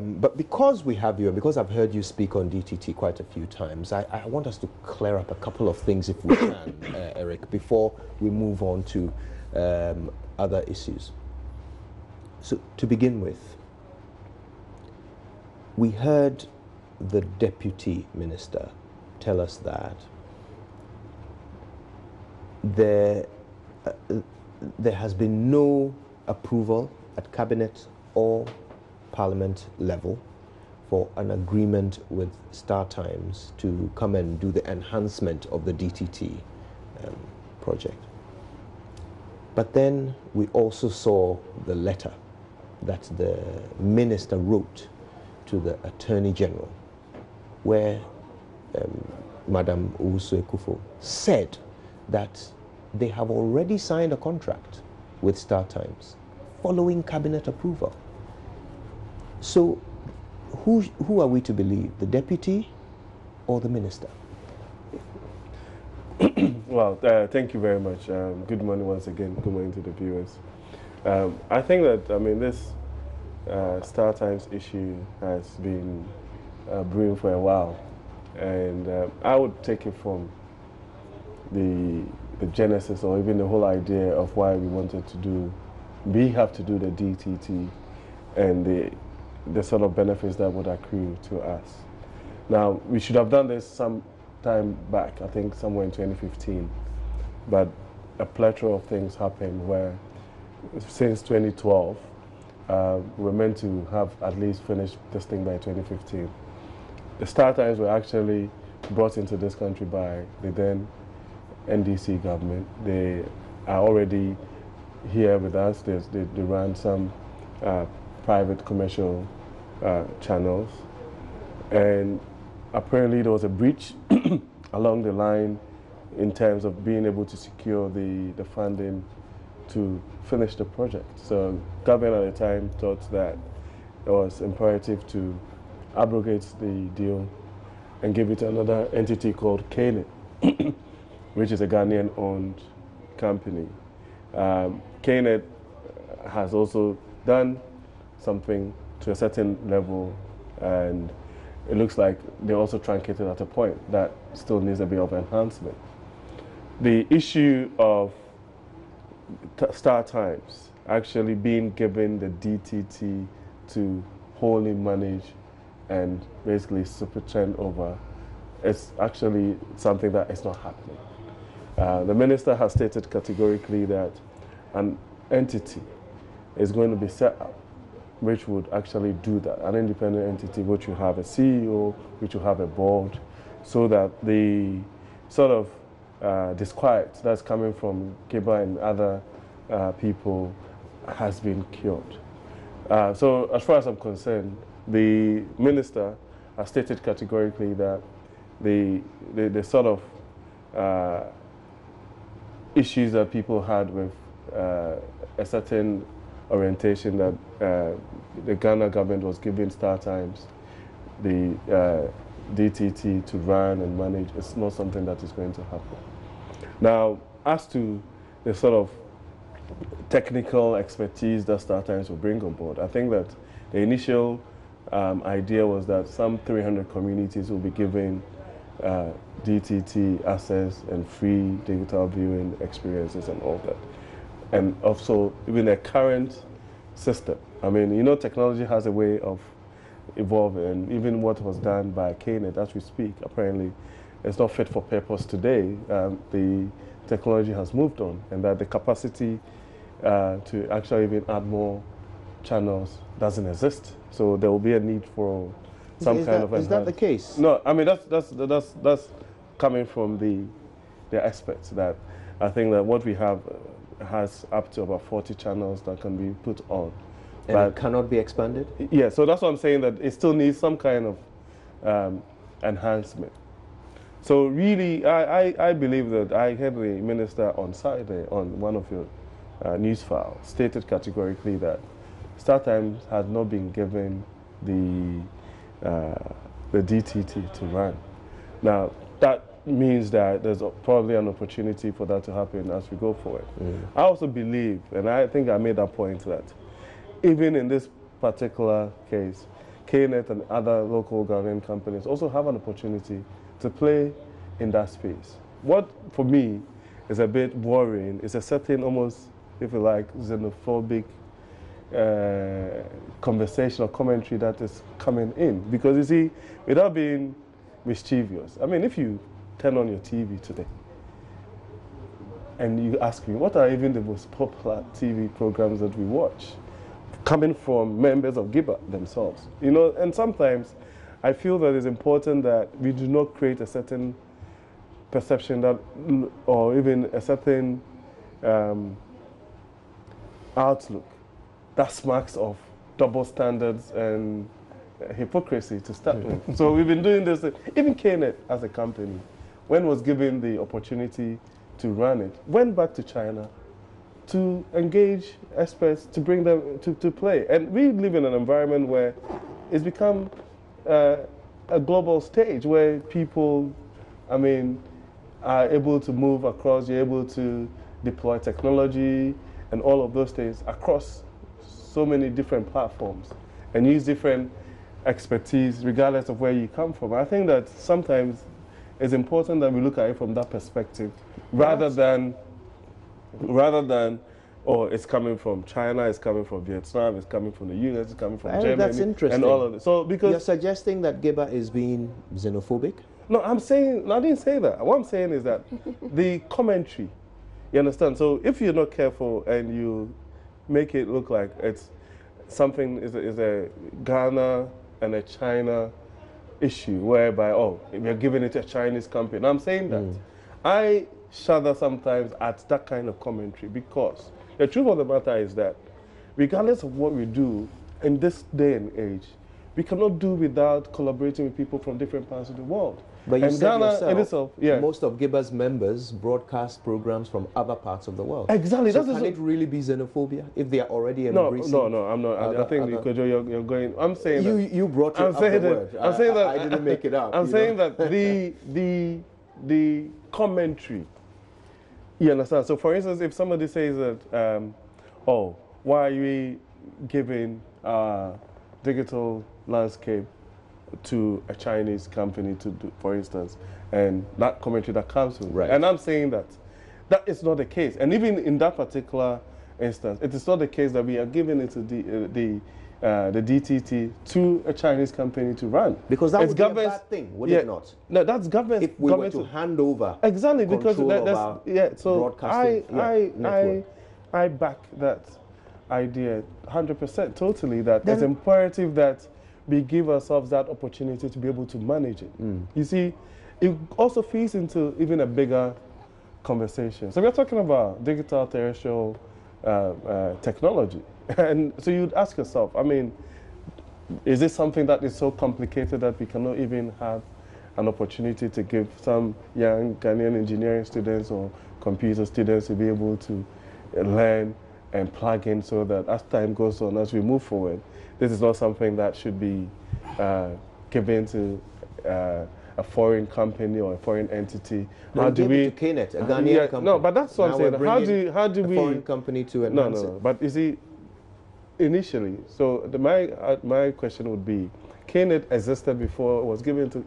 But because we have you, and because I've heard you speak on DTT quite a few times, I want us to clear up a couple of things, if we can, Eric, before we move on to other issues. So, to begin with, we heard the Deputy Minister tell us that there has been no approval at Cabinet or Parliament level for an agreement with StarTimes to come and do the enhancement of the DTT project. But then we also saw the letter that the Minister wrote to the Attorney General, where Madam Owusu-Ekufo said that they have already signed a contract with StarTimes following Cabinet approval. So who are we to believe, the Deputy or the Minister? Well, thank you very much. Good morning once again. Good morning to the viewers. I think that, this StarTimes issue has been brewing for a while, and I would take it from the genesis, or even the whole idea of why we wanted to do, we have to do the DTT, and the sort of benefits that would accrue to us. Now, we should have done this some time back, I think somewhere in 2015, but a plethora of things happened where since 2012, we were meant to have at least finished this thing by 2015. The StarTimes were actually brought into this country by the then NDC government. They are already here with us. They ran some private commercial channels, and apparently there was a breach along the line in terms of being able to secure the funding to finish the project. So government at the time thought that it was imperative to abrogate the deal and give it to another entity called KNET, which is a Ghanaian-owned company. KNET has also done something to a certain level, and it looks like they also truncated at a point that still needs a bit of enhancement. The issue of StarTimes actually being given the DTT to wholly manage and basically superintend over is actually something that is not happening. The minister has stated categorically that an entity is going to be set up which would actually do that, an independent entity which will have a CEO, which will have a board, so that the sort of disquiet that's coming from Kiba and other people has been cured. So as far as I'm concerned, the minister has stated categorically that the sort of issues that people had with a certain orientation that the Ghana government was giving StarTimes the DTT to run and manage, it's not something that is going to happen. Now, as to the sort of technical expertise that StarTimes will bring on board, I think that the initial idea was that some 300 communities will be given DTT access and free digital viewing experiences and all that. And also, even a current system. Technology has a way of evolving, and even what was done by KNET as we speak, apparently, it's not fit for purpose today. The technology has moved on, and that the capacity to actually even add more channels doesn't exist. So there will be a need for some kind of enhancement. Is that the case? No, that's coming from the experts, that I think that what we have has up to about 40 channels that can be put on. And it cannot be expanded? Yeah, so that's what I'm saying, that it still needs some kind of enhancement. So really, I believe that I heard the minister on Saturday on one of your news files stated categorically that StarTimes had not been given the DTT to run. Now, that means that there's probably an opportunity for that to happen as we go forward. I also believe, and I think I made that point, that even in this particular case, KNET and other local Ghanaian companies also have an opportunity to play in that space. What, for me, is a bit worrying is a certain almost, if you like, xenophobic conversation or commentary that is coming in. Because you see, without being mischievous, I mean, if you turn on your TV today and you ask me, what are even the most popular TV programs that we watch? Coming from members of GIBA themselves. You know, and sometimes I feel that it's important that we do not create a certain perception that, or even a certain outlook that smacks of double standards and hypocrisy to start with. So we've been doing this, even KNET as a company, when was given the opportunity to run it, went back to China to engage experts to bring them to play. And we live in an environment where it's become a global stage where people, I mean, are able to move across, you're able to deploy technology and all of those things across so many different platforms and use different expertise regardless of where you come from. I think that sometimes it's important that we look at it from that perspective rather than, oh, it's coming from China, it's coming from Vietnam, it's coming from the US, it's coming from Germany. That's interesting. And all of it. So because you're suggesting that GIBA is being xenophobic? No, I'm saying, I didn't say that. What I'm saying is that the commentary, you understand? So if you're not careful and you make it look like it's something is a Ghana and a China issue whereby, oh, we're giving it to a Chinese company. And I'm saying that. I shudder sometimes at that kind of commentary because the truth of the matter is that regardless of what we do in this day and age, we cannot do without collaborating with people from different parts of the world. But you and said Ghana yourself, yeah. most of GIBA's members broadcast programs from other parts of the world. Exactly. So can it really be xenophobia if they are already embracing? No, I'm not. I think you're going. I'm saying you brought it up the word. I'm saying that I didn't make it up. I'm saying that the commentary. You understand? So, for instance, if somebody says that, oh, why are we giving digital landscape to a Chinese company to do, for instance, and that commentary that comes with, right. And I'm saying that is not the case. And even in that particular instance, it is not the case that we are giving it to the DTT to a Chinese company to run. Because that would be a bad thing, would it not? No, that's government. If we were to hand over exactly because that's broadcasting I back that idea 100%, totally. That it's imperative that we give ourselves that opportunity to be able to manage it. You see, it also feeds into even a bigger conversation. So we're talking about digital terrestrial technology. And so you'd ask yourself, I mean, is this something that is so complicated that we cannot even have an opportunity to give some young Ghanaian engineering students or computer students to be able to learn and plug in so that as time goes on, as we move forward, this is not something that should be given to a foreign company or a foreign entity. How do we to KNET, a Ghanaian company? No, but that's what I'm saying. How do we foreign company to enhance it? But you see, initially, so my question would be, KNET existed before it was given to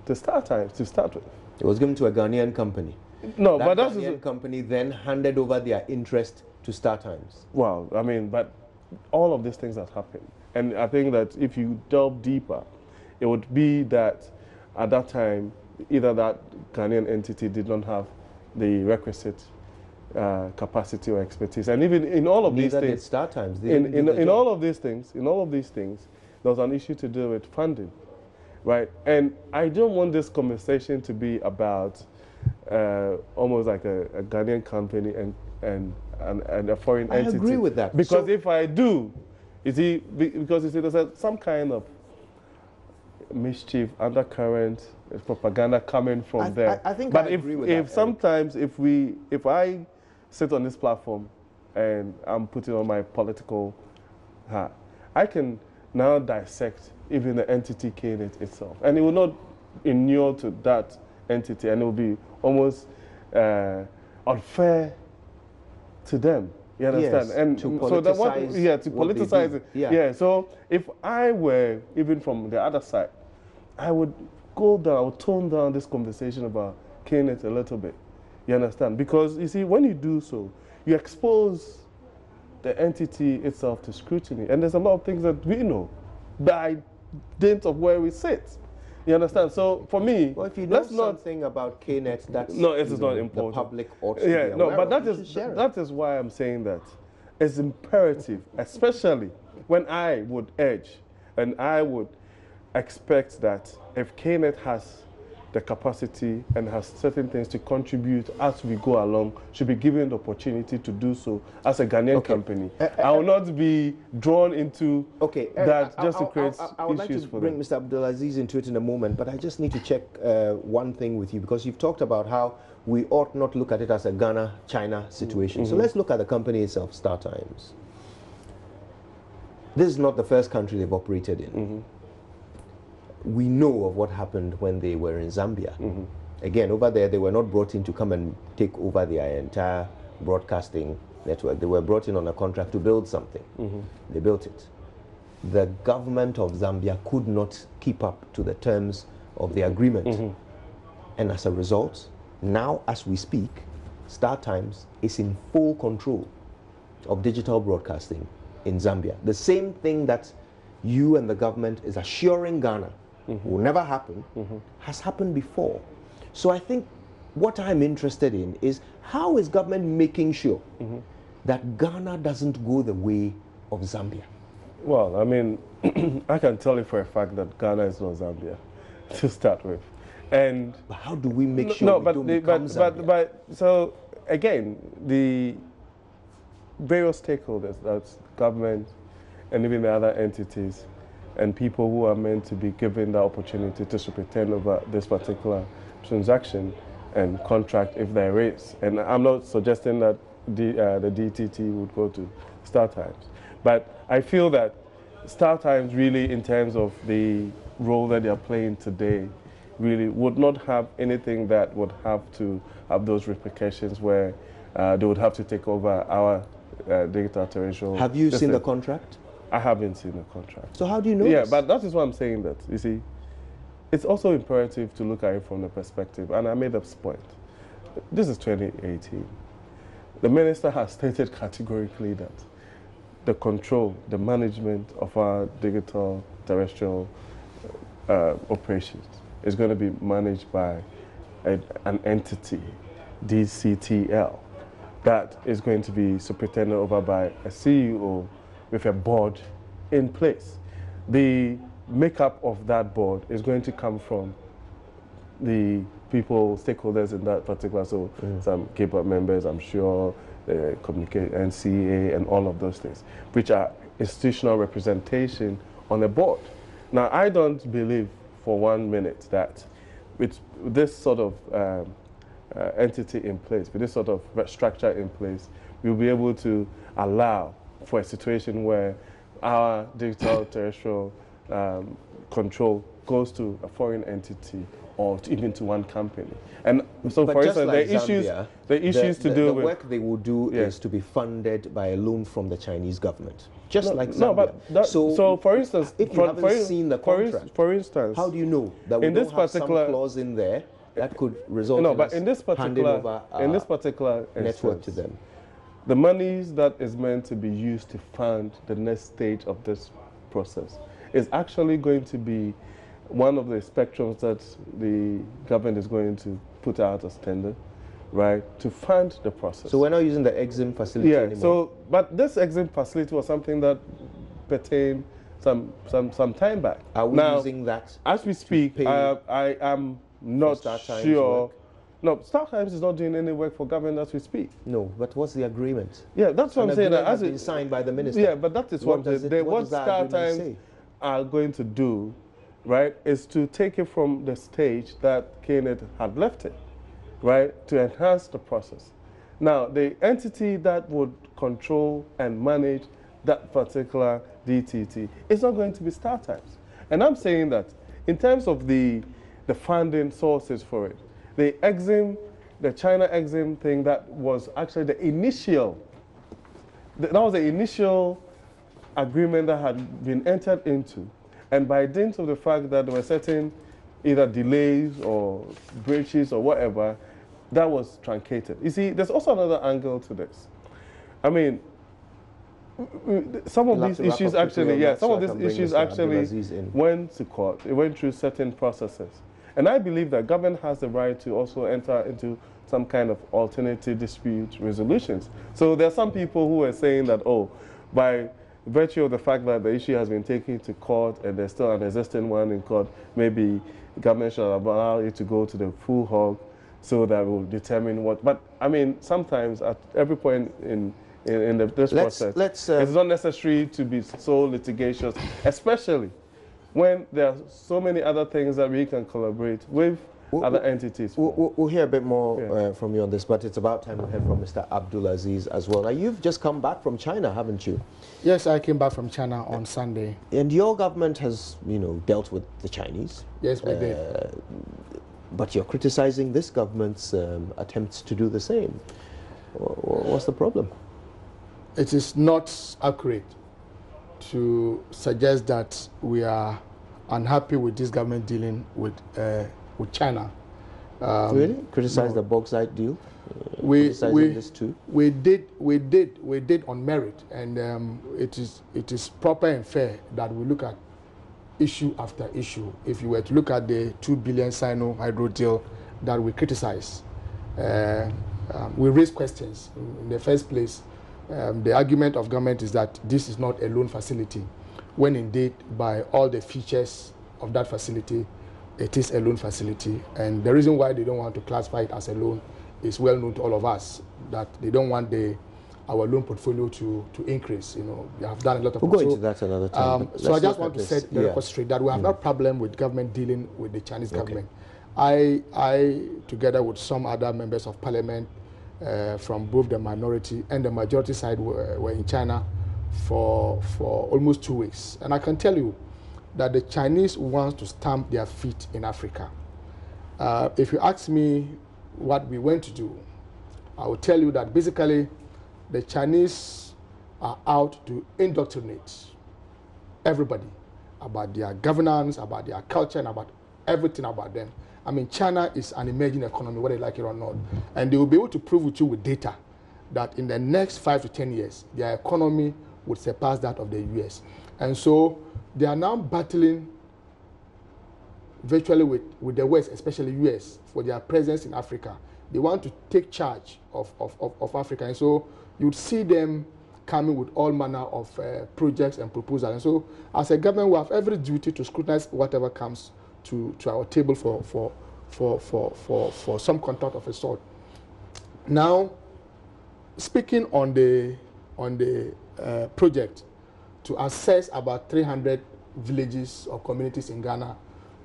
StarTimes to start with. It was given to a Ghanaian company. No, that but that's Ghanaian company then handed over their interest to StarTimes. Well, I mean, but all of these things that happened, and I think that if you delve deeper, it would be that at that time, either that Ghanaian entity did not have the requisite capacity or expertise, and even in all of these things, StarTimes. In all of these things, there was an issue to do with funding, right? And I don't want this conversation to be about almost like a Ghanaian company and a foreign entity. I agree with that. Because if I do, there's some kind of mischief, undercurrent, propaganda coming from there. I think but I agree with that. But sometimes if I sit on this platform and I'm putting on my political hat, I can now dissect even the entity KNET itself, and it will not inure to that entity, and it will be almost unfair to them You understand? Yes, And to so that to what they politicize do. it. Yeah. So if I were even from the other side, I would go down, I would tone down this conversation about KNET a little bit. You understand? Because you see, when you do so, you expose the entity itself to scrutiny. And there's a lot of things that we know by dint of where we sit. You understand? So for me, Well, if you know something about KNET, that's no, it is not important. The public ought to be aware but of. that is why I'm saying that it's imperative, especially when I would urge and I would expect that if KNET has the capacity and has certain things to contribute as we go along, should be given the opportunity to do so as a Ghanaian company. I will not be drawn into that just to create issues for them. I would like to bring Mr. Abdulaziz into it in a moment, but I just need to check one thing with you, because you've talked about how we ought not look at it as a Ghana-China situation. So let's look at the company itself, StarTimes. This is not the first country they've operated in. We know of what happened when they were in Zambia. Again, over there, they were not brought in to come and take over their entire broadcasting network. They were brought in on a contract to build something. They built it. The government of Zambia could not keep up to the terms of the agreement. And as a result, now as we speak, StarTimes is in full control of digital broadcasting in Zambia. The same thing that you and the government is assuring Ghana will never happen, has happened before. So I think what I'm interested in is, how is government making sure that Ghana doesn't go the way of Zambia? Well, I mean, I can tell you for a fact that Ghana is not Zambia to start with. And but how do we make sure we don't become Zambia? So again, the various stakeholders, that's government and even the other entities, and people who are meant to be given the opportunity to superintend over this particular transaction and contract, if there is. And I'm not suggesting that the DTT would go to StarTimes, but I feel that StarTimes really, in terms of the role that they are playing today, really would not have anything that would have to have those repercussions where they would have to take over our digital terrestrial. Have you seen the contract? I haven't seen the contract. So how do you know this? But that is why I'm saying that, you see, it's also imperative to look at it from the perspective, and I made this point. This is 2018. The minister has stated categorically that the control, the management of our digital terrestrial operations is going to be managed by an entity, DCTL, that is going to be superintended over by a CEO with a board in place. The makeup of that board is going to come from the people, stakeholders in that particular, so some KPAP members, I'm sure, the communicate, NCA, and all of those things, which are institutional representation on the board. Now, I don't believe for 1 minute that with this sort of entity in place, with this sort of structure in place, we'll be able to allow for a situation where our digital terrestrial control goes to a foreign entity or even to one company. And so, for instance, like the issues to do with... The work they will do is to be funded by a loan from the Chinese government, just like Zambia. So, for instance... If you haven't seen the contract, for instance... How do you know that we don't have some clause in there that could result in us handing over our network to them? The monies that is meant to be used to fund the next stage of this process is actually going to be one of the spectrums that the government is going to put out as tender, right, to fund the process. So we're not using the EXIM facility anymore? But this EXIM facility was something that pertained some time back. Are we now, using that? As we speak, I am not sure. No, StarTimes is not doing any work for government as we speak. No, but what's the agreement? Yeah, that's what I'm saying. It has been signed by the minister. Yeah, but that is what StarTimes say? Are going to do, right, is to take it from the stage that KNET had left it, right, to enhance the process. Now, the entity that would control and manage that particular DTT is not going to be StarTimes. And I'm saying that in terms of the funding sources for it, the China EXIM thing that was actually the initial that was the initial agreement that had been entered into. And by dint of the fact that there were certain either delays or breaches or whatever, that was truncated. You see, there's also another angle to this. I mean, some of these issues actually, went to court. It went through certain processes. And I believe that government has the right to also enter into some kind of alternative dispute resolutions. So there are some people who are saying that, oh, by virtue of the fact that the issue has been taken to court and there's still an existing one in court, maybe the government should allow it to go to the full hog so that will determine what. But I mean, sometimes at every point in this process, it's not necessary to be so litigious, especially when there are so many other things that we can collaborate with other entities. We'll hear a bit more from you on this, but it's about time we hear from Mr. Abdulaziz as well. Now, you've just come back from China, haven't you? Yes, I came back from China on Sunday. And your government has, dealt with the Chinese. Yes, we did. But you're criticizing this government's attempts to do the same. What's the problem? It is not accurate to suggest that we are unhappy with this government dealing with China. Really? Criticize the bauxite deal? This too? We did on merit, and it is proper and fair that we look at issue after issue. If you were to look at the 2 billion Sino hydro deal that we criticize, we raise questions. In the first place, the argument of government is that this is not a loan facility, when indeed by all the features of that facility, it is a loan facility. And the reason why they don't want to classify it as a loan is well known to all of us, that they don't want our loan portfolio to increase. We have done a lot of. We'll go into that another time. So I just want to set the record straight that we have no problem with government dealing with the Chinese government. I, together with some other members of parliament from both the minority and the majority side, were in China for almost 2 weeks. And I can tell you that the Chinese want to stamp their feet in Africa. If you ask me what we went to do, I will tell you that basically the Chinese are out to indoctrinate everybody about their governance, about their culture, and about everything about them. I mean, China is an emerging economy, whether you like it or not. And they will be able to prove with you with data that in the next 5 to 10 years, their economy would surpass that of the US. And so they are now battling virtually with the West, especially US, for their presence in Africa. They want to take charge of Africa. And so you'd see them coming with all manner of projects and proposals. And so as a government, we have every duty to scrutinize whatever comes to our table for some contract of a sort. Now, speaking on the project to assess about 300 villages or communities in Ghana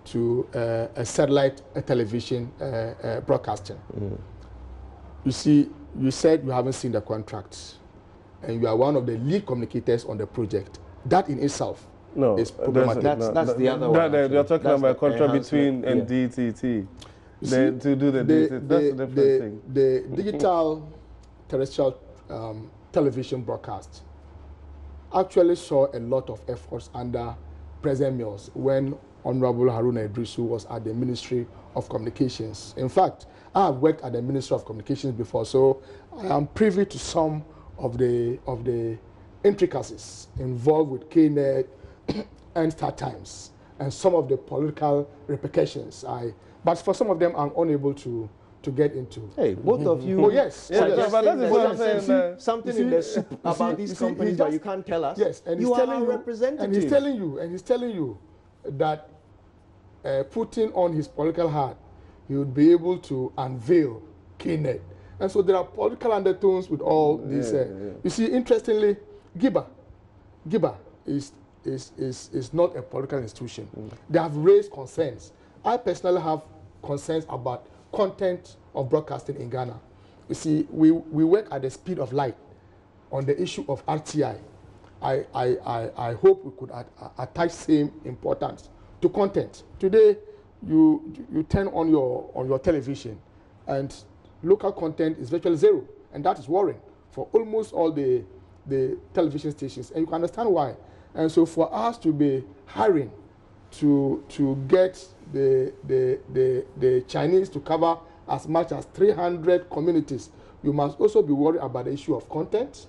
to a satellite television broadcasting. You see, you said you haven't seen the contracts, and you are one of the lead communicators on the project. That in itself is problematic. That's the other one. You're talking about a contract between and DTT. To do the DTT, that's a different thing. The digital terrestrial television broadcast actually saw a lot of efforts under President Mills when Honorable Haruna Idrisu was at the Ministry of Communications. In fact, I have worked at the Ministry of Communications before, so I am privy to some of the intricacies involved with KNET and StarTimes and some of the political repercussions. But for some of them, I'm unable to get into. Hey, both of you. Oh, yes. But that is what I'm saying. Something in the soup about these companies that you can't tell us. Yes, and you are our representative. And he's telling you that putting on his political hat, he would be able to unveil KNET. And so there are political undertones with all these. You see, interestingly, GIBA is not a political institution. They have raised concerns. I personally have concerns about content of broadcasting in Ghana. You see, we work at the speed of light on the issue of RTI. I hope we could attach same importance to content. Today, you turn on your television, and local content is virtually zero, and that is worrying for almost all the the television stations, and you can understand why. And so for us to be hiring to get the Chinese to cover as much as 300 communities, you must also be worried about the issue of content.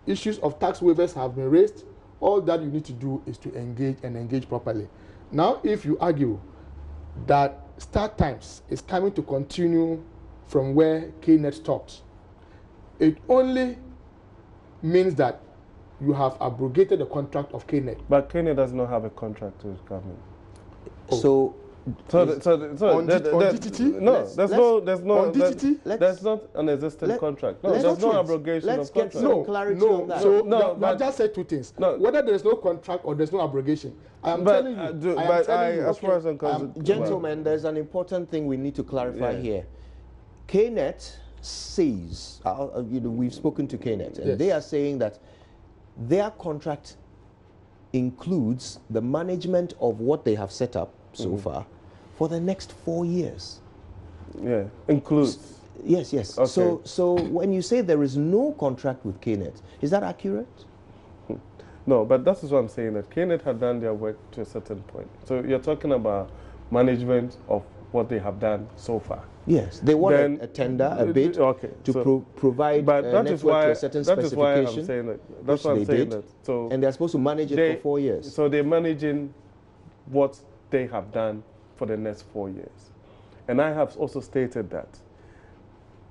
Issues of tax waivers have been raised. All that you need to do is to engage and engage properly. Now, if you argue that StarTimes is coming to continue from where KNET stopped, it only means that you have abrogated the contract of KNET. But KNET does not have a contract with government. So on DTT? No, there's no on DTT? There's not an existing contract. No, there's no abrogation of contract. Let's get some clarity on that. So you just said two things. No. Whether there's no contract or there's no abrogation. I am telling you. As far as I'm concerned, gentlemen, there's an important thing we need to clarify here. KNET says, we've spoken to KNET, and they are saying that their contract includes the management of what they have set up so far for the next 4 years. Yeah, includes. Yes. Okay. So when you say there is no contract with KNET, is that accurate? No, but that is what I'm saying, that KNET had done their work to a certain point. So you're talking about management of what they have done so far. Yes, they want a tender, a bid to provide a network to a certain specification. That is why I'm saying that. That's why I'm saying that. So and they're supposed to manage it for 4 years. So they're managing what they have done for the next 4 years. And I have also stated that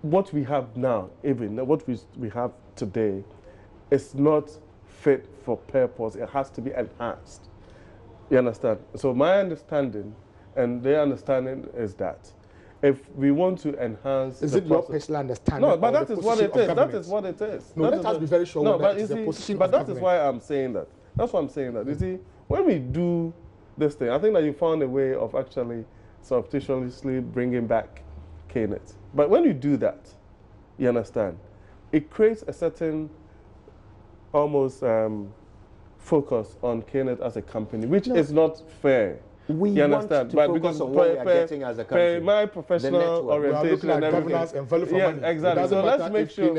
what we have now, even what we have today, is not fit for purpose. It has to be enhanced. You understand? So my understanding and their understanding is that if we want to enhance... Is it your personal understanding? No, but that is what it is. That is what it is. No, let us be very sure whether it is the position of government. But that is why I'm saying that. That's why I'm saying that. You see, when we do this thing, I think that you found a way of actually surreptitiously bringing back KNET. But when you do that, you understand, it creates a certain almost focus on KNET as a company, which is not fair. We understand, but because of what we are getting as a country, my professional orientation and everything, governance and value for money. Exactly. So let's make sure.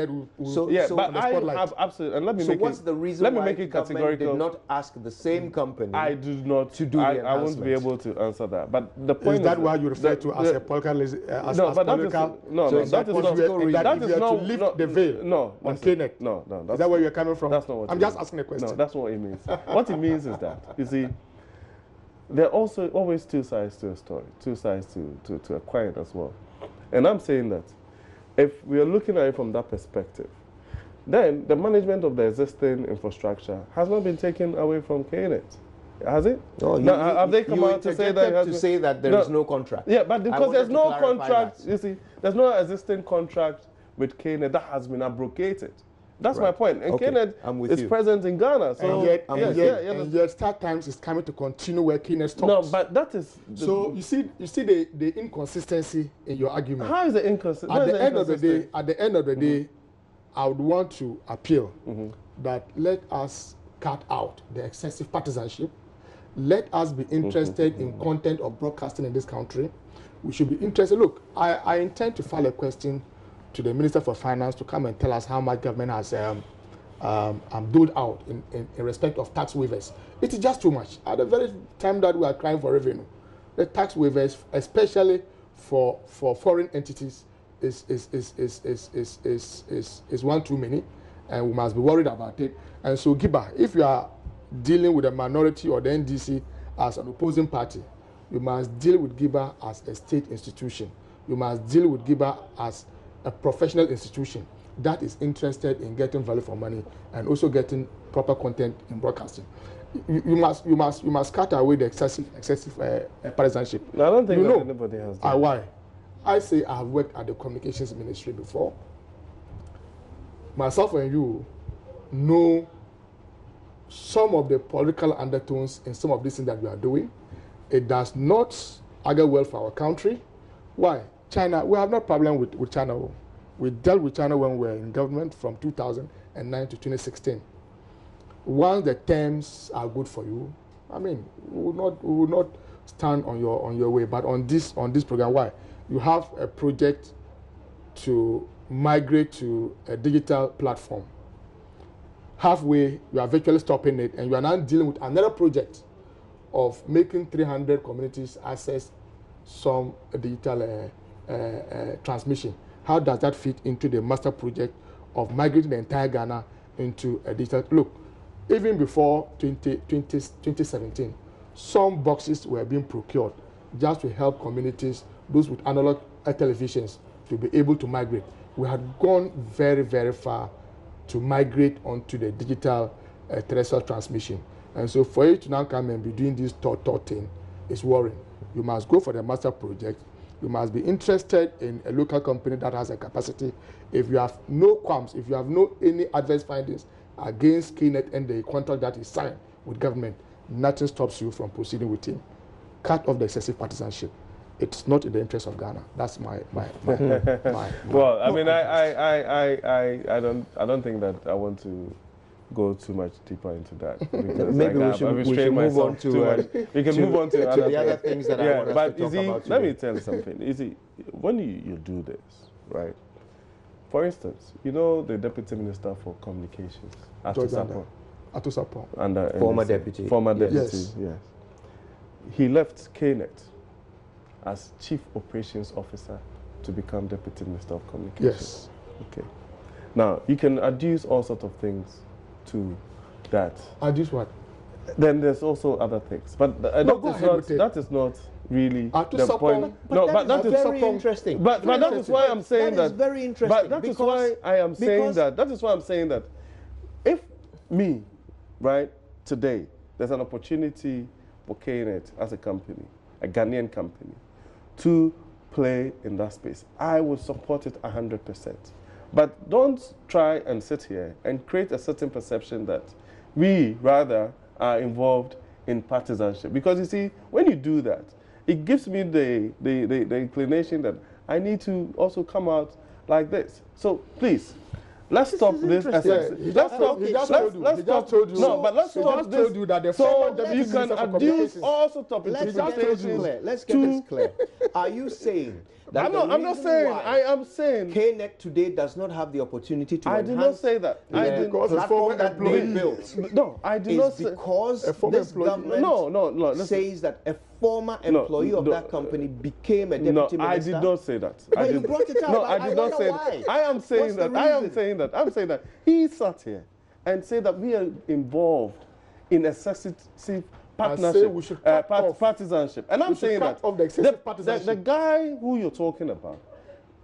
But I have absolutely. And let me make what's the reason why the government did not ask the same company? I do not to do the enhancement. I won't be able to answer that. But the point is that why you refer to as a political? No, but that is not. That is not to lift the veil. No, on KNET. No. Is that where you're coming from? That's not what. I'm just asking a question. No, that's not what it means. What it means is that, you see, there are also always two sides to a story, two sides to a coin as well. And I'm saying that if we are looking at it from that perspective, then the management of the existing infrastructure has not been taken away from KNET. Has it? No, have they come out to say that there is no contract? Yeah, but because there's no contract, you see, there's no existing contract with KNET that has been abrogated. That's my point. And KNET is present in Ghana. So and yet StarTimes is coming to continue where KNET stops. No, but that is... So you see the inconsistency in your argument. How is it inconsistent? At the end of the day, I would want to appeal that let us cut out the excessive partisanship. Let us be interested in content of broadcasting in this country. We should be interested. Look, I intend to file a question to the Minister for Finance to come and tell us how much government has doled out in respect of tax waivers. It is just too much. At the very time that we are crying for revenue, the tax waivers, especially for foreign entities, is one too many, and we must be worried about it. And so, Giba, if you are dealing with a minority or the NDC as an opposing party, you must deal with Giba as a state institution. You must deal with Giba as a professional institution that is interested in getting value for money and also getting proper content in broadcasting. You must cut away the excessive partisanship. No, I don't think that anybody has done. Why? I say I have worked at the communications ministry before. Myself and you know some of the political undertones in some of these things that we are doing. It does not augur well for our country. Why? China, we have no problem with China. We dealt with China when we were in government from 2009 to 2016. Once the terms are good for you, I mean, we will not stand on your way. But on this program, why? You have a project to migrate to a digital platform. halfway, you are virtually stopping it, and you are now dealing with another project of making 300 communities access some digital transmission. How does that fit into the master project of migrating the entire Ghana into a digital? Look, even before 2017, some boxes were being procured just to help communities, those with analog televisions, to be able to migrate. We had gone very, very far to migrate onto the digital terrestrial transmission. And so for you to now come and be doing this thought thing is worrying. You must go for the master project. You must be interested in a local company that has a capacity. If you have no qualms, if you have no any adverse findings against KNET and the contract that is signed with government, nothing stops you from proceeding with him. Cut off the excessive partisanship. It's not in the interest of Ghana. That's my well, I mean, I don't think that I want to go too much deeper into that. Maybe we should move on to we can move on to the other things that I want us to talk about today. Let me tell you something. You see, when you do this, right? For instance, you know the Deputy Minister for Communications, Atusapon. Under former deputy. Former deputy, yes. Yes. He left KNET as Chief Operations Officer to become Deputy Minister of Communications. Yes. Okay. Now, you can adduce all sorts of things to that. Adduce what? Then there's also other things. But that is not really the point. But that is very interesting. But that is why I'm saying that. That is very interesting. But that is why I am saying that. That is why I'm saying that. If me, right, today, there's an opportunity for KNET as a company, a Ghanaian company, to play in that space, I would support it 100%. But don't try and sit here and create a certain perception that we, rather, are involved in partisanship. Because you see, when you do that, it gives me the inclination that I need to also come out like this. So please, let's stop this. He just told you that the former deputy you can adduce all sorts of interpretations. Let's get this clear. Are you saying that I'm not saying. I am saying KNET today does not have the opportunity to I did not say that. I did not. Platform that they built. No, I did not say. Because this government says that a former employee of that company became a deputy minister. No, I did not say that. But you brought it up. No, I did not say that. I am saying that. I'm saying that he sat here and said that we are involved in excessive partnership, we should partisanship. And I'm saying that the guy who you're talking about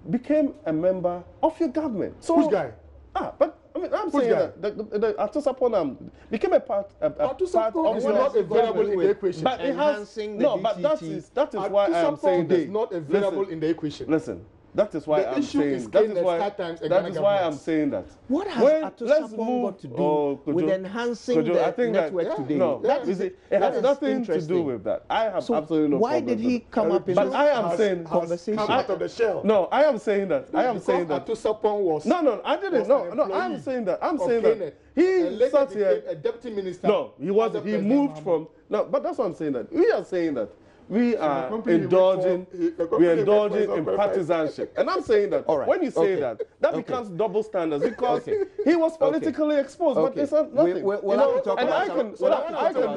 became a member of your government. So, which guy? But I mean, I'm saying that the Atusapon became a part of Atusapon is not available in the equation. But it has no. But that is why I am saying is not available in the equation. Listen. That is why I'm saying. That is why I'm saying that. What has Atusapon got to do with enhancing the network today? No, it has nothing to do with that. I have absolutely no problem. Why did he come up in this conversation? Come out of the shell. No, I am saying that. Atusapon was. No, I didn't. No, I'm saying that. I'm saying that. He sat here. A deputy minister. No, he was. He moved from. No, but that's what I'm saying. That we are saying that. We are indulging in partisanship. And I'm saying that when you say that becomes double standards because he was politically exposed, but it's not nothing. We'll have to talk about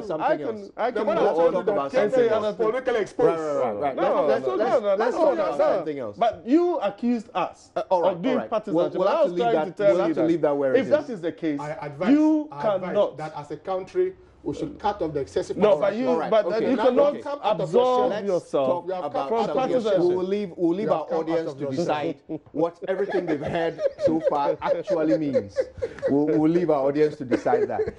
something else. I can go on and say other things. Politically exposed. Right. Let's talk about something else. But you accused us of doing partisanship. I was trying to tell you that if that is the case, you cannot. That as a country, we should cut off the excessive. No, but you cannot absorb yourself from partisanship. We'll leave our audience to decide what everything they've heard so far actually means. We'll leave our audience to decide that.